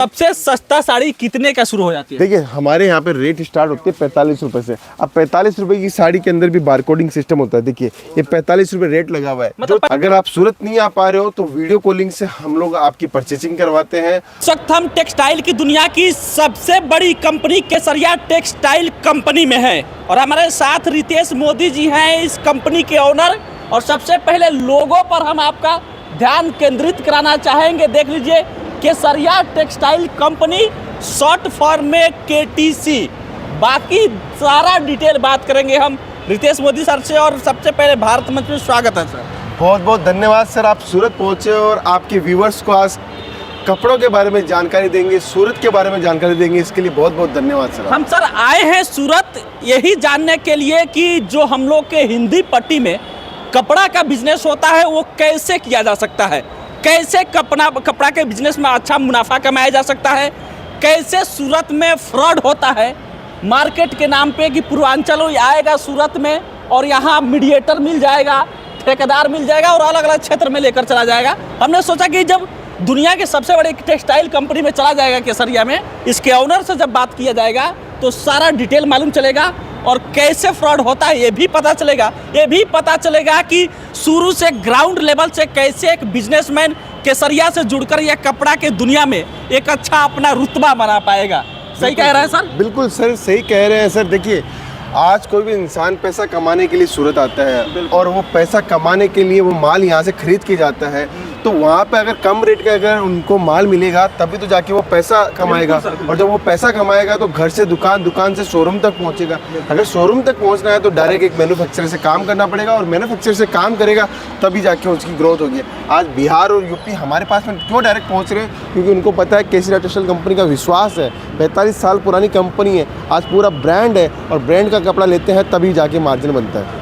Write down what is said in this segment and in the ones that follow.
सबसे सस्ता साड़ी कितने का शुरू हो जाती है? देखिए हमारे यहाँ पे रेट स्टार्ट होती है 45 रुपए से। अब 45 रुपए की साड़ी के अंदर भी बारकोडिंग सिस्टम होता है। देखिए ये 45 रुपए रेट लगा हुआ है। मतलब अगर आप सूरत नहीं आ पा रहे हो तो वीडियो कॉलिंग से हम लोग आपकी परचेसिंग करवाते हैं। इस वक्त हम टेक्सटाइल की दुनिया की सबसे बड़ी कंपनी केसरिया टेक्सटाइल कंपनी में है और हमारे साथ रितेश मोदी जी हैं, इस कंपनी के ओनर। और सबसे पहले लोगों पर हम आपका ध्यान केंद्रित कराना चाहेंगे। देख लीजिए केसरिया टेक्सटाइल कंपनी, शॉर्ट फॉर्म में KTC। बाकी सारा डिटेल बात करेंगे हम रितेश मोदी सर से। और सबसे पहले भारत मंच में स्वागत है सर। बहुत बहुत धन्यवाद सर, आप सूरत पहुँचे और आपके व्यूवर्स को आज कपड़ों के बारे में जानकारी देंगे, सूरत के बारे में जानकारी देंगे, इसके लिए बहुत बहुत धन्यवाद सर। हम सर आए हैं सूरत यही जानने के लिए कि जो हम लोग के हिंदी पट्टी में कपड़ा का बिजनेस होता है वो कैसे किया जा सकता है, कैसे कपड़ा के बिजनेस में अच्छा मुनाफा कमाया जा सकता है, कैसे सूरत में फ्रॉड होता है मार्केट के नाम पे कि पूर्वांचल आएगा सूरत में और यहाँ मीडिएटर मिल जाएगा, ठेकेदार मिल जाएगा और अलग अलग क्षेत्र में लेकर चला जाएगा। हमने सोचा कि जब दुनिया के सबसे बड़े टेक्सटाइल कंपनी में चला जाएगा केसरिया में, इसके ओनर से जब बात किया जाएगा तो सारा डिटेल मालूम चलेगा और कैसे फ्रॉड होता है ये भी पता चलेगा। ये भी पता चलेगा कि शुरू से ग्राउंड लेवल से कैसे एक बिजनेसमैन केसरिया से जुड़कर यह कपड़ा के दुनिया में एक अच्छा अपना रुतबा बना पाएगा। सही कह रहे हैं सर? बिल्कुल सर, सही कह रहे हैं सर। देखिए आज कोई भी इंसान पैसा कमाने के लिए सूरत आता है और वो पैसा कमाने के लिए वो माल यहाँ से खरीद के जाता है, तो वहाँ पे अगर कम रेट का अगर उनको माल मिलेगा तभी तो जाके वो पैसा कमाएगा। और जब वो पैसा कमाएगा तो घर से दुकान, दुकान से शोरूम तक पहुँचेगा। अगर शोरूम तक पहुँचना है तो डायरेक्ट एक मैन्युफैक्चरर से काम करना पड़ेगा और मैन्युफैक्चरर से काम करेगा तभी जाके उसकी ग्रोथ होगी। आज बिहार और यूपी हमारे पास में क्यों डायरेक्ट पहुँच रहे हैं? क्योंकि उनको पता है केसरिया टेक्सटाइल कंपनी का विश्वास है। 45 साल पुरानी कंपनी है, आज पूरा ब्रांड है और ब्रांड का कपड़ा लेते हैं तभी जाके मार्जिन बनता है।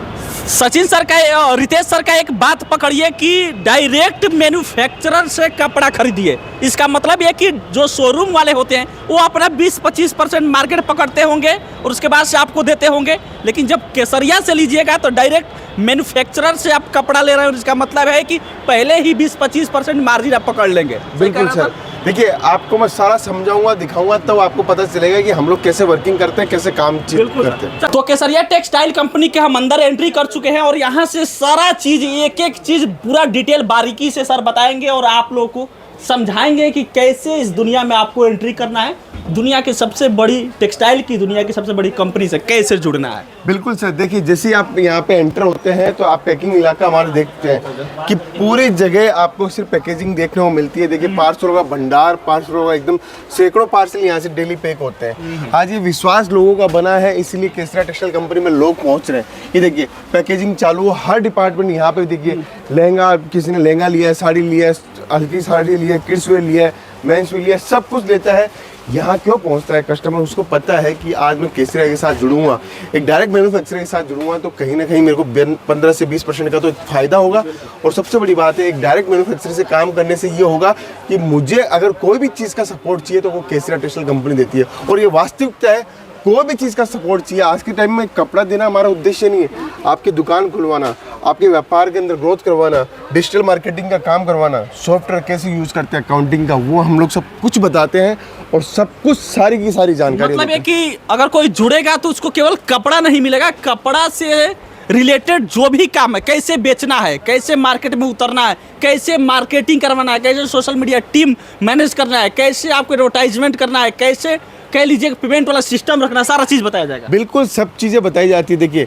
सचिन सर का, रितेश सर का एक बात पकड़िए कि डायरेक्ट मैन्युफैक्चरर से कपड़ा खरीदिए। इसका मतलब ये कि जो शोरूम वाले होते हैं वो अपना 20-25% मार्केट पकड़ते होंगे और उसके बाद से आपको देते होंगे, लेकिन जब केसरिया से लीजिएगा तो डायरेक्ट मैन्युफैक्चरर से आप कपड़ा ले रहे हैं। इसका मतलब है कि पहले ही 20-25% मार्जिन आप पकड़ लेंगे। बिल्कुल सर। देखिए आपको मैं सारा समझाऊंगा, दिखाऊंगा, तब आपको पता चलेगा कि हम लोग कैसे वर्किंग करते हैं, कैसे काम करते हैं। तो केसरिया टेक्सटाइल कंपनी के हम अंदर एंट्री कर चुके हैं और यहाँ से सारा चीज, एक एक चीज पूरा डिटेल बारीकी से सर बताएंगे और आप लोगों को समझाएंगे कि कैसे इस दुनिया में आपको एंट्री करना है। दुनिया की सबसे बड़ी टेक्सटाइल की दुनिया की सबसे बड़ी कंपनी से कैसे जुड़ना है। बिल्कुल सर। देखिए जैसे आप यहाँ पे एंटर होते हैं तो आप पैकिंग इलाका हमारा देखते हैं कि पूरी जगह आपको सिर्फ पैकेजिंग देखने को मिलती है। देखिए पार्सलों का भंडार, पार्सलों का एकदम सैकड़ों पार्सल यहाँ से डेली पैक होते हैं। आज ये विश्वास लोगों का बना है, इसलिए केसरिया टेक्सटाइल कंपनी में लोग पहुँच रहे हैं। ये देखिए पैकेजिंग चालू, हर डिपार्टमेंट यहाँ पे देखिए, लहंगा, किसी ने लहंगा लिया है, साड़ी लिया है, हल्की साड़ी लिया है, किड्स वेयर लिया है, मेंस वेयर लिया है, सब कुछ लेता है। यहाँ क्यों पहुँचता है कस्टमर? उसको पता है कि आज मैं केसरिया के साथ जुड़ूंगा, एक डायरेक्ट मैन्युफैक्चरर के साथ जुड़ूंगा तो कहीं ना कहीं मेरे को 15 से 20% का तो फायदा होगा। और सबसे बड़ी बात है एक डायरेक्ट मैन्युफैक्चरर से काम करने से ये होगा कि मुझे अगर कोई भी चीज़ का सपोर्ट चाहिए तो वो केसरिया टेक्सटाइल कंपनी देती है। और ये वास्तविकता है, कोई भी चीज़ का सपोर्ट चाहिए। आज के टाइम में कपड़ा देना हमारा उद्देश्य नहीं है, आपकी दुकान खुलवाना, आपके व्यापार के अंदर ग्रोथ करवाना, डिजिटल मार्केटिंग का काम करवाना, सॉफ्टवेयर कैसे यूज़ करते हैं अकाउंटिंग का, वो हम लोग सब कुछ बताते हैं और सब कुछ सारी की सारी जानकारी। मतलब ये कि अगर कोई जुड़ेगा तो उसको केवल कपड़ा नहीं मिलेगा, कपड़ा से रिलेटेड जो भी काम है, कैसे बेचना है, कैसे मार्केट में उतरना है, कैसे मार्केटिंग करवाना है, कैसे सोशल मीडिया टीम मैनेज करना है, कैसे आपको एडवर्टाइजमेंट करना है, कैसे कह लीजिए पेमेंट वाला सिस्टम रखना, सारा चीज़ बताया जाएगा। बिल्कुल सब चीज़ें बताई जाती है। देखिए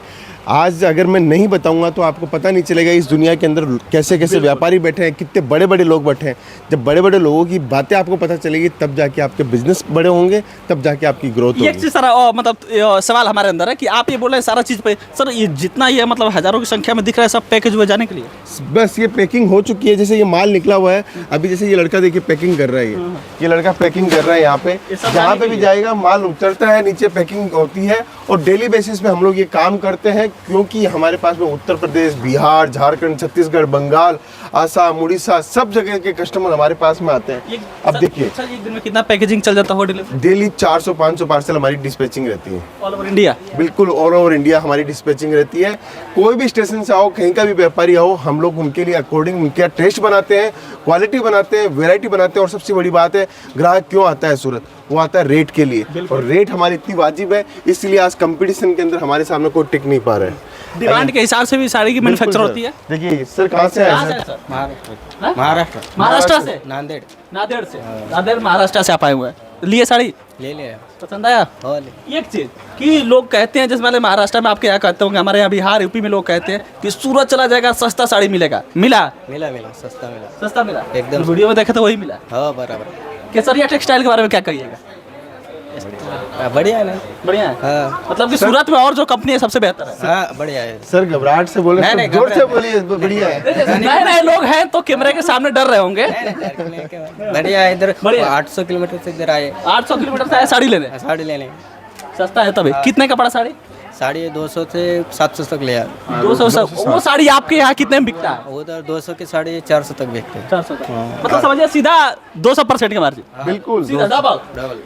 आज अगर मैं नहीं बताऊंगा तो आपको पता नहीं चलेगा इस दुनिया के अंदर कैसे कैसे व्यापारी बैठे हैं, कितने बड़े बड़े लोग बैठे हैं। जब बड़े बड़े लोगों की बातें आपको पता चलेगी तब जाके आपके बिजनेस बड़े होंगे, तब जाके आपकी ग्रोथ होगी। एक चीज़ सर, मतलब सवाल हमारे अंदर है कि आप ये बोल रहे हैं सारा चीज़ पे सर, ये जितना ये मतलब हज़ारों की संख्या में दिख रहा है सब पैकेज हुए जाने के लिए? बस ये पैकिंग हो चुकी है। जैसे ये माल निकला हुआ है अभी, जैसे ये लड़का देखिए पैकिंग कर रहा है, ये लड़का पैकिंग कर रहा है यहाँ पे, जहाँ पे भी जाएगा माल उतरता है नीचे पैकिंग होती है और डेली बेसिस पे हम लोग ये काम करते हैं, क्योंकि हमारे पास में उत्तर प्रदेश, बिहार, झारखंड, छत्तीसगढ़, बंगाल, आसाम, उड़ीसा सब जगह के कस्टमर हमारे पास में आते हैं। अब देखिए सर एक दिन में कितना पैकेजिंग चल जाता हो डिलीवरी? डेली 400-500 पार्सल हमारी डिस्पैचिंग रहती है। All over India? बिल्कुल ऑल ओवर इंडिया हमारी डिस्पैचिंग रहती है। कोई भी स्टेशन से आओ, कहीं का भी व्यापारी आओ, हम लोग उनके लिए अकॉर्डिंग उनका टेस्ट बनाते हैं, क्वालिटी बनाते हैं, वैरायटी बनाते हैं। और सबसे बड़ी बात है, ग्राहक क्यों आता है सूरत? वो आता है रेट के लिए, और रेट हमारी इतनी वाजिब है, इसलिए आज कंपटीशन के अंदर हमारे सामने कोई टिक नहीं पा रहा है। डिमांड के हिसाब से भी साड़ी की मैन्युफैक्चर होती है। देखिए सर, कहाँ से आए हैं सर? महाराष्ट्र से? नांदेड़ नांदेड़ से? नांदेड़ महाराष्ट्र से आप आए हुए हैं, लिए साड़ी ले लिया पसंद आया? एक चीज कि लोग कहते हैं, जैसे मैंने महाराष्ट्र में आपके यहाँ कहते होंगे, हमारे यहाँ बिहार यूपी में लोग कहते हैं कि सूरत चला जाएगा सस्ता साड़ी मिलेगा। मिला? सस्ता मिला एकदम। वीडियो में देखा तो वही मिला। हाँ बराबर। केसरिया टेक्सटाइल के बारे में क्या कहिएगा? बढ़िया है ना? बढ़िया है। हाँ मतलब कि सूरत में और जो कंपनी है सबसे बेहतर है। हाँ बढ़िया है। सर घबराहट से बोले, नहीं, जोर से बोलिए, बढ़िया है। नए नए लोग हैं तो कैमरे के सामने डर रहे होंगे। बढ़िया है। इधर बढ़िया। 800 किलोमीटर से इधर आए, 800 किलोमीटर से आए साड़ी लेने? साड़ी लेने। सस्ता है तभी। कितने का पड़ा साड़ी? साड़ी 200 से 700 तक लिया। 200। वो साड़ी आपके यहाँ कितने में बिकता है? उधर 200 की साड़ी 400 तक बिकते हैं। 400 तक। मतलब समझिए सीधा 200% का मार्जिन। बिल्कुल सीधा डबल।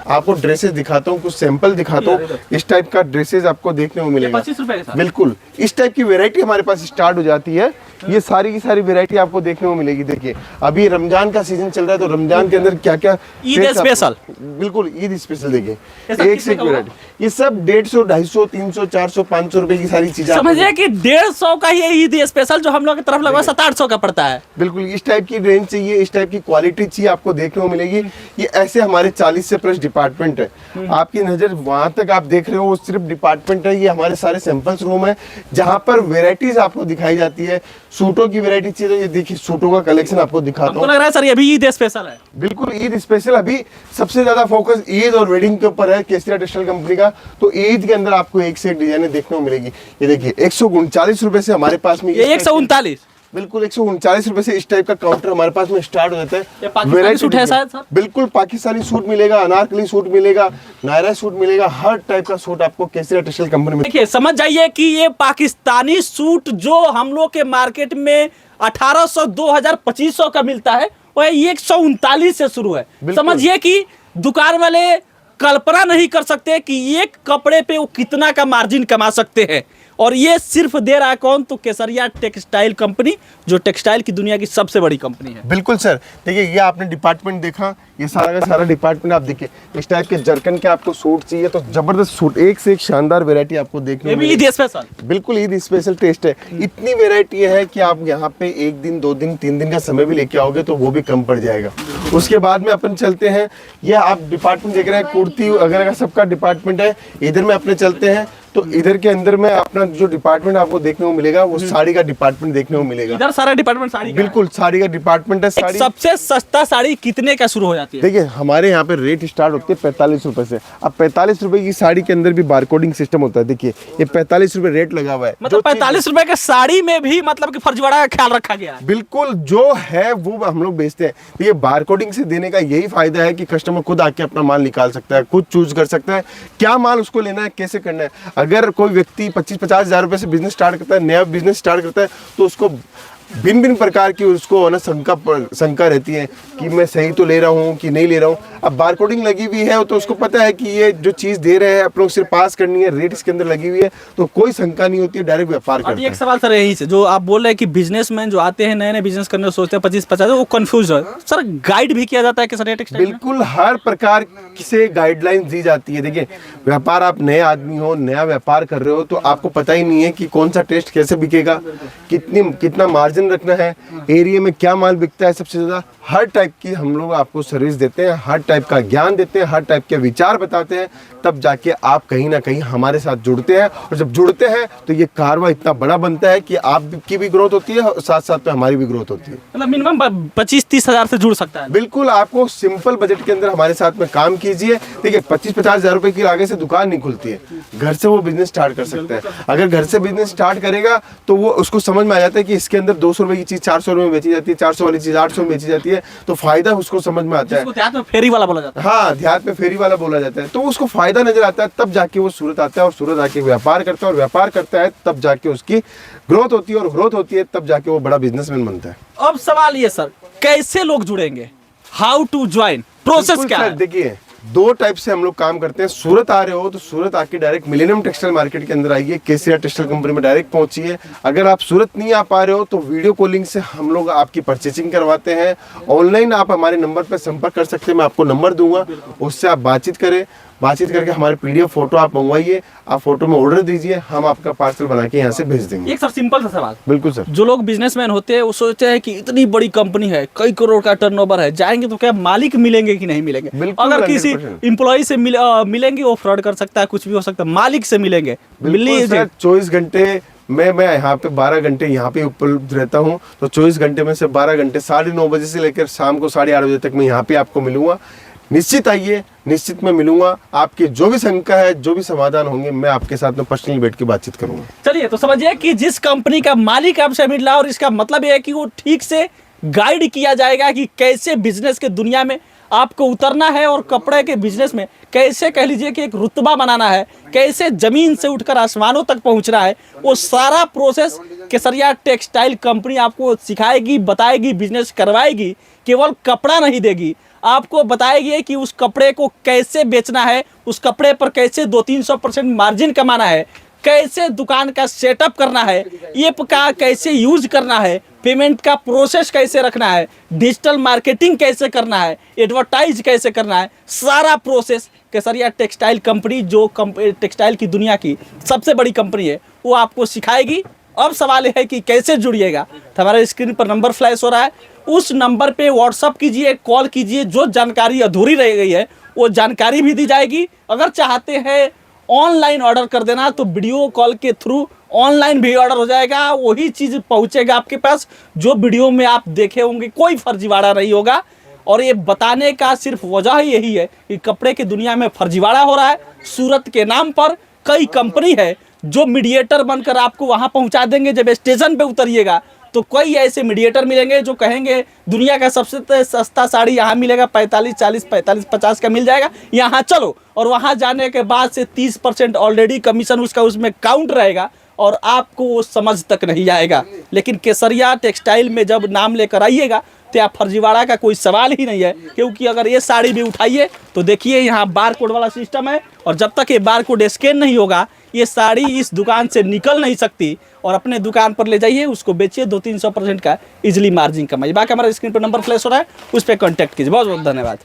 आपको ड्रेसेस दिखाता हूँ, कुछ सैंपल दिखाता हूँ। इस टाइप का ड्रेसेस आपको देखने को मिलेगा। 25 रुपए के साथ? बिल्कुल इस टाइप की वैरायटी हमारे पास स्टार्ट हो जाती है। ये सारी की सारी वैरायटी आपको देखने को मिलेगी। देखिए अभी रमजान का सीजन चल रहा है, तो रमजान के अंदर क्या क्या ईद स्पेशल। बिल्कुल ईद स्पेशल। देखिए सब एक से एक वैरायटी, ये सब 150, 250, 300, 400, 500 रुपए की सारी चीजें समझिए कि 150 का ही ईद स्पेशल जो हम लोग की तरफ लगभग 700-800 का पड़ता है। बिल्कुल इस टाइप की रेंज चाहिए, इस टाइप की क्वालिटी चाहिए, आपको देखने को मिलेगी। ये ऐसे हमारे 40 से प्लस डिपार्टमेंट है। आपकी नजर वहां तक आप देख रहे हो, वो सिर्फ डिपार्टमेंट है। ये हमारे सारे सैंपल्स रूम है, जहां पर वेराइटीज आपको दिखाई जाती है। सूटों की वैरायटी चाहिए तो ये देखिए सूटों का कलेक्शन आपको दिखाता हूँ। लग रहा है सर ये भी ईद स्पेशल है। बिल्कुल ईद स्पेशल। अभी सबसे ज्यादा फोकस ईद और वेडिंग के ऊपर है केसरिया टेक्सटाइल कंपनी का। तो ईद के अंदर आपको एक से एक डिजाइने देखने को मिलेगी। ये देखिए 139 रुपए से हमारे पास में, ये 139। बिल्कुल 139 रुपए से इस टाइप का काउंटर हमारे पास में स्टार्ट हो जाता है। ये पाकिस्तानी सूट है शायद सर? बिल्कुल पाकिस्तानी सूट मिलेगा, अनारकली सूट मिलेगा, नायरा सूट मिलेगा, हर टाइप का सूट आपको केसरिया टेक्सटाइल कंपनी में। देखिए समझ जाइए कि ये पाकिस्तानी सूट जो हम लोग के मार्केट में 1800, 2000, 2500 का मिलता है, वो 139 से शुरू है। समझिए कि दुकान वाले कल्पना नहीं कर सकते कि एक कपड़े पे वो कितना का मार्जिन कमा सकते हैं। और ये सिर्फ दे रहा है कौन? तो केसरिया टेक्सटाइल कंपनी, जो टेक्सटाइल की दुनिया की सबसे बड़ी कंपनी है। बिल्कुल सर। देखिए ये आपने डिपार्टमेंट देखा, ये सारा का सारा डिपार्टमेंट आप देखिए। इस टाइप के जरकन के आपको सूट चाहिए तो जबरदस्त सूट, एक से एक शानदार वैरायटी आपको देखने ये को भी मिलेगी। ईद स्पेशल। बिल्कुल ईद स्पेशल टेस्ट है। इतनी वैरायटी है कि आप यहाँ पे 1 दिन, 2 दिन, 3 दिन का समय भी लेके आओगे तो वो भी कम पड़ जाएगा। उसके बाद में अपन चलते हैं, ये आप डिपार्टमेंट देख रहे हैं, कुर्ती वगैरह का सबका डिपार्टमेंट है। इधर में अपने चलते हैं तो इधर के अंदर में अपना जो डिपार्टमेंट आपको देखने को मिलेगा वो साड़ी का डिपार्टमेंट देखने को मिलेगा। इधर सारा डिपार्टमेंट साड़ी का है। बिल्कुल साड़ी का डिपार्टमेंट है। साड़ी सबसे सस्ता साड़ी कितने का शुरू हो जाती है? देखिए हमारे यहाँ पे रेट स्टार्ट होते हैं 45 रुपए से। अब 45 रुपए की साड़ी के अंदर भी बारकोडिंग सिस्टम होता है। देखिए ये 45 रुपए रेट लगा हुआ है। मतलब 45 रुपए के साड़ी में भी मतलब कि फर्जीवाड़ा का ख्याल रखा गया है। बिल्कुल जो है वो हम लोग बेचते हैं। ये बारकोडिंग से देने का यही फायदा है कि कस्टमर खुद आके अपना माल निकाल सकता है, खुद चूज कर सकता है क्या माल उसको लेना है, कैसे करना है। अगर कोई व्यक्ति 25-50 हजार रुपए से बिजनेस स्टार्ट करता है, नया बिजनेस स्टार्ट करता है, तो उसको भिन्न भिन्न प्रकार की उसको ना शंका रहती है कि मैं सही तो ले रहा हूँ कि नहीं ले रहा हूँ। अब बारकोडिंग लगी हुई है तो उसको पता है कि ये जो चीज़ दे रहे हैं अपनों सिर्फ पास करनी है, रेट इसके अंदर लगी हुई है, तो कोई शंका नहीं होती है, डायरेक्ट व्यापार करते एक सवाल सर यही से, जो आप बोल रहे हैं कि बिजनेसमैन जो आते हैं नए नए बिजनेस करने सोचते हैं 25-50, वो कंफ्यूज है सर। गाइड भी किया जाता है केसरिया टेक्सटाइल में? बिल्कुल हर प्रकार से गाइडलाइन दी जाती है। देखिए व्यापार, आप नए आदमी हो, नया व्यापार कर रहे हो तो आपको पता ही नहीं है कि कौन सा टेस्ट कैसे बिकेगा, कितना मार्जिन रखना है, एरिया में क्या माल बिकता है सबसे ज्यादा। हर टाइप की हम लोग आपको सर्विस देते हैं, हर टाइप का ज्ञान देते हैं, हर टाइप के विचार बताते हैं, तब जाके आप कहीं ना कहीं हमारे साथ जुड़ते हैं। और जब जुड़ते हैं तो ये कारवा इतना बड़ा बनता है कि आपकी भी ग्रोथ होती है और साथ साथ में हमारी भी ग्रोथ होती है। मतलब मिनिमम 25-30 हजार से जुड़ सकता है? बिल्कुल, आपको सिंपल बजट के अंदर हमारे साथ में काम कीजिए। देखिए 25-50 हजार रुपए की आगे से दुकान नहीं खुलती है, घर से वो बिजनेस स्टार्ट कर सकता है। अगर घर से बिजनेस स्टार्ट करेगा तो वो उसको समझ में आ जाता है कि इसके अंदर 200 रुपए की चीज 400 रुपए में बेची जाती है, 400 वाली चीज 800 में बेची जाती है, तो फायदा उसको समझ में आता है। इसको देहात में फेरी वाला बोला जाता है। हाँ, देहात में फेरी वाला बोला जाता है, तो उसको फायदा नजर आता है, तब जाके वो सूरत आता है और सूरत आके व्यापार करता है, और व्यापार करता है तब जाके उसकी ग्रोथ होती है, और ग्रोथ होती है तब जाके वो बड़ा बिजनेसमैन बनता है। अब सवाल ये सर, कैसे लोग जुड़ेंगे, हाउ टू ज्वाइन, प्रोसेस बिल्कुल क्या सर, है? देखिए 2 टाइप से हम लोग काम करते हैं। सूरत आ रहे हो तो सूरत आके डायरेक्ट मिलेनियम टेक्सटाइल मार्केट के अंदर आइए, केसीआर टेक्सटाइल कंपनी में डायरेक्ट पहुंचिए। अगर आप सूरत नहीं आ पा रहे हो तो वीडियो कॉलिंग से हम लोग आपकी परचेसिंग करवाते हैं। ऑनलाइन आप हमारे नंबर पर संपर्क कर सकते हैं, मैं आपको नंबर दूंगा, उससे आप बातचीत करें, बातचीत करके हमारे PDF फोटो आप मंगवाइए, आप फोटो में ऑर्डर दीजिए, हम आपका पार्सल बना के यहाँ से भेज देंगे। एक सर सिंपल सा सवाल, बिल्कुल सर। जो लोग बिजनेसमैन होते हैं वो सोचते हैं कि इतनी बड़ी कंपनी है, कई करोड़ का टर्नओवर है, जाएंगे तो क्या मालिक मिलेंगे कि नहीं मिलेंगे? बिल्कुल, अगर किसी 100%। एम्प्लॉय से मिलेंगे वो फ्रॉड कर सकता है, कुछ भी हो सकता है, मालिक से मिलेंगे बिल्कुल सर, 24 घंटे मैं यहाँ पे 12 घंटे यहाँ पे उपलब्ध रहता हूँ, तो 24 घंटे में से 12 घंटे 9:30 बजे से लेकर शाम को 8:30 बजे तक मैं यहाँ पे आपको मिलूंगा। निश्चित आइए, निश्चित मैं मिलूंगा, आपकी जो भी शंका है, जो भी समाधान होंगे, मैं आपके साथ में पर्सनली बैठ के बातचीत करूंगा। चलिए, तो समझिए कि जिस कंपनी का मालिक आपसे मिल रहा है, और इसका मतलब ये है कि वो ठीक से गाइड किया जाएगा कि कैसे बिजनेस के दुनिया में आपको उतरना है, और कपड़े के बिजनेस में कैसे कह लीजिए कि एक रुतबा बनाना है, कैसे जमीन से उठकर आसमानों तक पहुंचना है, वो सारा प्रोसेस केसरिया टेक्सटाइल कंपनी आपको सिखाएगी, बताएगी, बिजनेस करवाएगी। केवल कपड़ा नहीं देगी, आपको बताएगी कि उस कपड़े को कैसे बेचना है, उस कपड़े पर कैसे 200-300% मार्जिन कमाना है, कैसे दुकान का सेटअप करना है, ऐप का कैसे यूज करना है, पेमेंट का प्रोसेस कैसे रखना है, डिजिटल मार्केटिंग कैसे करना है, एडवर्टाइज कैसे करना है, सारा प्रोसेस केसरिया टेक्सटाइल कंपनी, जो टेक्सटाइल की दुनिया की सबसे बड़ी कंपनी है, वो आपको सिखाएगी। अब सवाल है कि कैसे जुड़िएगा। तो हमारे स्क्रीन पर नंबर फ्लैश हो रहा है, उस नंबर पे व्हाट्सअप कीजिए, कॉल कीजिए, जो जानकारी अधूरी रह गई है वो जानकारी भी दी जाएगी। अगर चाहते हैं ऑनलाइन ऑर्डर कर देना तो वीडियो कॉल के थ्रू ऑनलाइन भी ऑर्डर हो जाएगा, वही चीज़ पहुंचेगा आपके पास जो वीडियो में आप देखे होंगे, कोई फर्जीवाड़ा नहीं होगा। और ये बताने का सिर्फ वजह ही यही है कि कपड़े की दुनिया में फर्जीवाड़ा हो रहा है। सूरत के नाम पर कई कंपनी है जो मीडिएटर बनकर आपको वहाँ पहुँचा देंगे। जब स्टेशन पे उतरिएगा तो कई ऐसे मीडिएटर मिलेंगे जो कहेंगे दुनिया का सबसे सस्ता साड़ी यहाँ मिलेगा, 45, 40, 45, 50 का मिल जाएगा, यहाँ चलो। और वहाँ जाने के बाद से 30% ऑलरेडी कमीशन उसका उसमें काउंट रहेगा और आपको वो समझ तक नहीं आएगा। लेकिन केसरिया टेक्सटाइल में जब नाम लेकर आइएगा तो यहाँ फर्जीवाड़ा का कोई सवाल ही नहीं है, क्योंकि अगर ये साड़ी भी उठाइए तो देखिए यहाँ बार कोड वाला सिस्टम है, और जब तक ये बार कोड स्कैन नहीं होगा ये साड़ी इस दुकान से निकल नहीं सकती। और अपने दुकान पर ले जाइए, उसको बेचिए, 200-300% का इजिली मार्जिन कमाइए। बाकी हमारे स्क्रीन पर नंबर फ्लैश हो रहा है, उस पर कॉन्टैक्ट कीजिए। बहुत बहुत धन्यवाद।